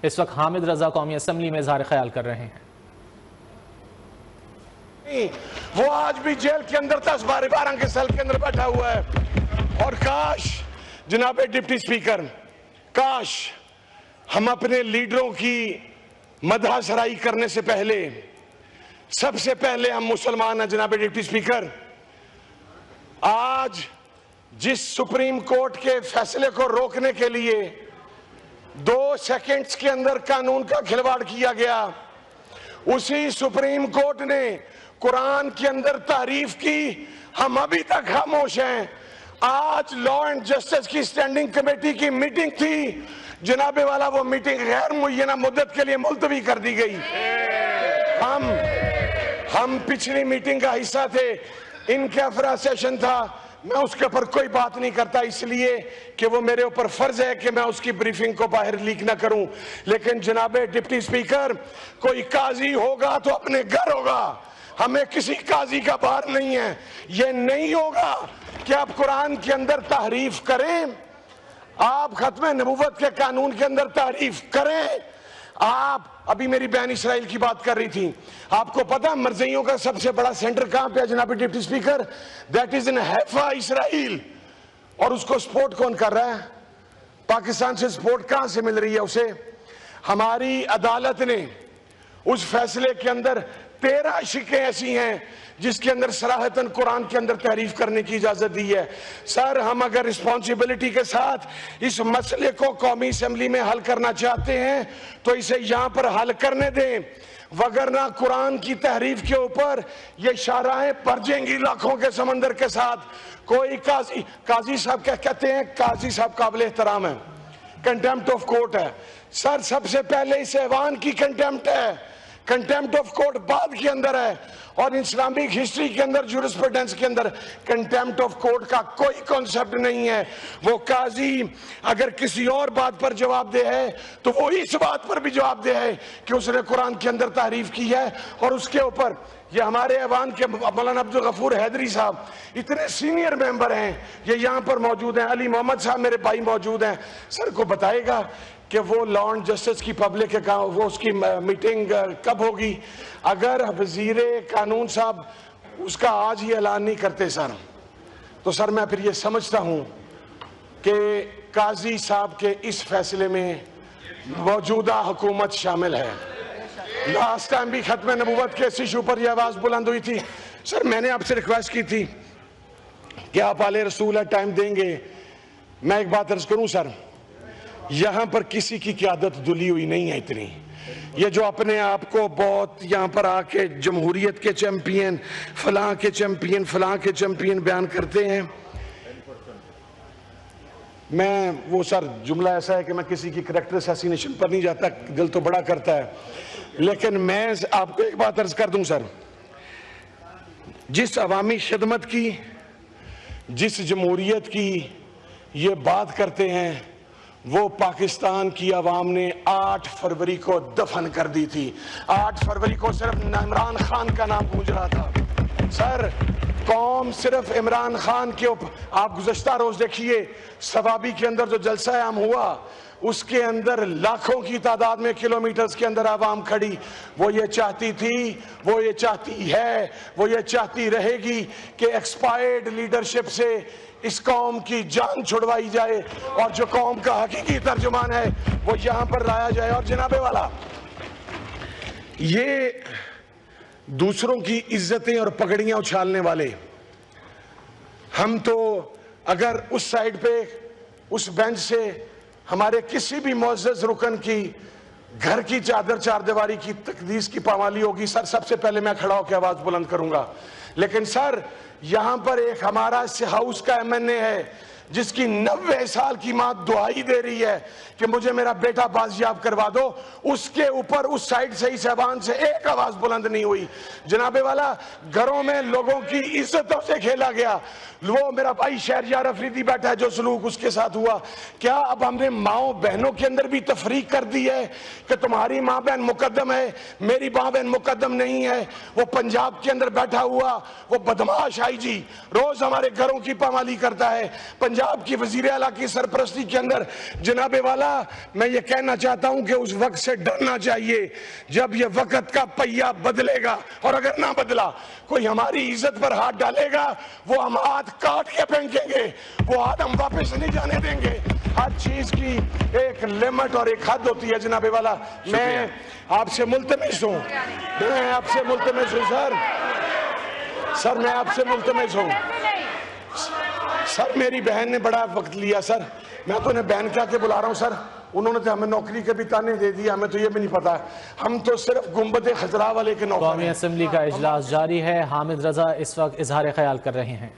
इस वक्त हामिद रजा कौमी असम्बली में इजहार ख्याल कर रहे हैं। वो आज भी जेल के अंदर 10-12 के सेल के अंदर बैठा हुआ है। और काश जनाब डिप्टी स्पीकर, काश हम अपने लीडरों की मदह सराई करने से पहले सबसे पहले हम मुसलमान हैं। जनाब डिप्टी स्पीकर, आज जिस सुप्रीम कोर्ट के फैसले को रोकने के लिए 2 सेकंड्स के अंदर कानून का खिलवाड़ किया गया, उसी सुप्रीम कोर्ट ने कुरान के अंदर तारीफ की, हम अभी तक खामोश हैं। आज लॉ एंड जस्टिस की स्टैंडिंग कमेटी की मीटिंग थी, जनाबे वाला वो मीटिंग गैर मुय्यना मुद्दत के लिए मुलतवी कर दी गई। हम पिछली मीटिंग का हिस्सा थे, इनका अफरा सेशन था, मैं उसके ऊपर कोई बात नहीं करता इसलिए कि वो मेरे ऊपर फर्ज है कि मैं उसकी ब्रीफिंग को बाहर लीक ना करूं। लेकिन जनाबे डिप्टी स्पीकर, कोई काजी होगा तो अपने घर होगा, हमें किसी काजी का बार नहीं है। ये नहीं होगा कि आप कुरान के अंदर तारीफ करें, आप खत्म नबूवत के कानून के अंदर तारीफ करें। आप अभी मेरी बहन इसराइल की बात कर रही थी, आपको पता मरज़इयों का सबसे बड़ा सेंटर कहां पे है जनाब deputy speaker? That is in Haifa, Israel. और उसको सपोर्ट कौन कर रहा है? पाकिस्तान से सपोर्ट कहां से मिल रही है उसे? हमारी अदालत ने उस फैसले के अंदर 13 शिकें ऐसी हैं जिसके अंदर सराहतन कुरान के अंदर तारीफ करने की इजाजत दी है। सर, हम अगर रिस्पॉन्सिबिलिटी के साथ इस मसले को कौमी असेंबली में हल करना चाहते हैं तो इसे यहां पर हल करने दें, वगरना कुरान की तहरीफ के ऊपर ये शाहराहें परजेंगी लाखों के समंदर के साथ। कोई काजी साहब क्या कहते हैं? काजी साहब काबिल एहतराम है, कंटेम्प्ट ऑफ कोर्ट है। सर, सबसे पहले इस ऐवान की कंटेम्प्ट है, कंटेम्प्ट ऑफ कोर्ट बाद के अंदर है। और इस्लामिक हिस्ट्री के अंदर, जूरिस्प्रूडेंस के अंदर कंटेम्प्ट ऑफ कोर्ट का कोई कॉन्सेप्ट नहीं है। वो काजी अगर किसी और बात पर जवाबदेह है तो वो इस बात पर भी जवाबदेह है कि उसने कुरान के अंदर तारीफ की है। और उसके ऊपर ये हमारे ऐवान के मौलाना अब्दुल गफूर हैदरी साहब इतने सीनियर मेंबर हैं, ये यहाँ पर मौजूद हैं, अली मोहम्मद साहब मेरे भाई मौजूद हैं। सर को बताएगा कि वो लॉ एंड जस्टिस की पब्लिक है, वो उसकी मीटिंग कब होगी? अगर वजीर कानून साहब उसका आज ही ऐलान नहीं करते सर, तो सर मैं फिर ये समझता हूँ कि काजी साहब के इस फैसले में मौजूदा हुकूमत शामिल है। लास्ट टाइम भी खत्म नबूवत के इस इशू पर यह आवाज बुलंद हुई थी। सर, मैंने आपसे रिक्वेस्ट की थी कि आप आले रसूल टाइम देंगे। मैं एक बात अर्ज करूं सर, यहां पर किसी की क़यादत दुली हुई नहीं है इतनी। ये जो अपने आप को बहुत यहां पर आके जमहूरियत के चैंपियन, फलां के चैंपियन, फलां के चैंपियन बयान करते हैं। मैं वो सर जुमला ऐसा है कि मैं किसी की करैक्टर असैसिनेशन पर नहीं जाता, दिल तो बड़ा करता है। लेकिन मैं आपको एक बात अर्ज कर दूं सर, जिस अवामी खिदमत की, जिस जमहूरियत की ये बात करते हैं, वो पाकिस्तान की आवाम ने 8 फरवरी को दफन कर दी थी। 8 फरवरी को सिर्फ इमरान खान का नाम गूंज रहा था। सर, कौम सिर्फ इमरान खान के ऊपर, आप गुज़श्ता रोज देखिए सवाबी के अंदर जो जलसा आम हुआ, उसके अंदर लाखों की तादाद में किलोमीटर्स के अंदर आवाम खड़ी। वो ये चाहती थी, वो ये चाहती है, वो ये चाहती रहेगी कि एक्सपायर्ड लीडरशिप से इस कौम की जान छुड़वाई जाए और जो कौम का हकीकी तर्जुमान है वो यहां पर लाया जाए। और जनाबे वाला, ये दूसरों की इज्जतें और पगड़ियां उछालने वाले, हम तो अगर उस साइड पे उस बेंच से हमारे किसी भी मुअज़्ज़ज़ रुकन की घर की चादर चारदीवारी की तकदीस की पामाली होगी, सर सबसे पहले मैं खड़ा होकर आवाज बुलंद करूंगा। लेकिन सर, यहां पर एक हमारा हाउस का एमएनए है जिसकी 90 साल की मां दुआई दे रही है कि मुझे मेरा बेटा बाजियाब करवा दो, उसके ऊपर उस साइड से, इस ऐवान से एक आवाज बुलंद नहीं हुई। जनाबे वाला, घरों में लोगों की इज्जतों से खेला गया। वो मेरा भाई शहरयार अफरीदी बैठा है, जो सलूक उसके साथ हुआ, क्या अब हमने माओ बहनों के अंदर भी तफरीक कर दी है कि तुम्हारी माँ बहन मुकद्दम है, मेरी माँ बहन मुकद्दम नहीं है? वो पंजाब के अंदर बैठा हुआ वो बदमाश आई जी रोज हमारे घरों की पामाली करता है। पंजाब की वजीर आला की सरपरस्ती के अंदर जनाबे वाला, मैं ये कहना चाहता हूं कि उस वक्त से डरना चाहिए जब ये वक्त का पहिया बदलेगा, और अगर ना बदला कोई हमारी इज्जत पर हाथ डालेगा, वो हम हाथ काट के फेंकेंगे, वो हाथ हम वापस नहीं जाने देंगे। हर चीज की एक लिमिट और एक हद होती है जनाबे वाला। मैं आपसे मुल्तमिस हूं, मैं आपसे मुल्तमिस हूं सर, मैं आपसे मुल्तमिस हूं सर। मेरी बहन ने बड़ा वक्त लिया सर, मैं तो उन्हें बहन क्या के बुला रहा हूं सर। उन्होंने तो हमें नौकरी के भी ताने दे दिए, हमें तो ये भी नहीं पता, हम तो सिर्फ गुंबद खजरा वाले के नौकर हैं। कौमी असम्बली का इजलास जारी है। हामिद रजा इस वक्त इजहार ख्याल कर रहे हैं।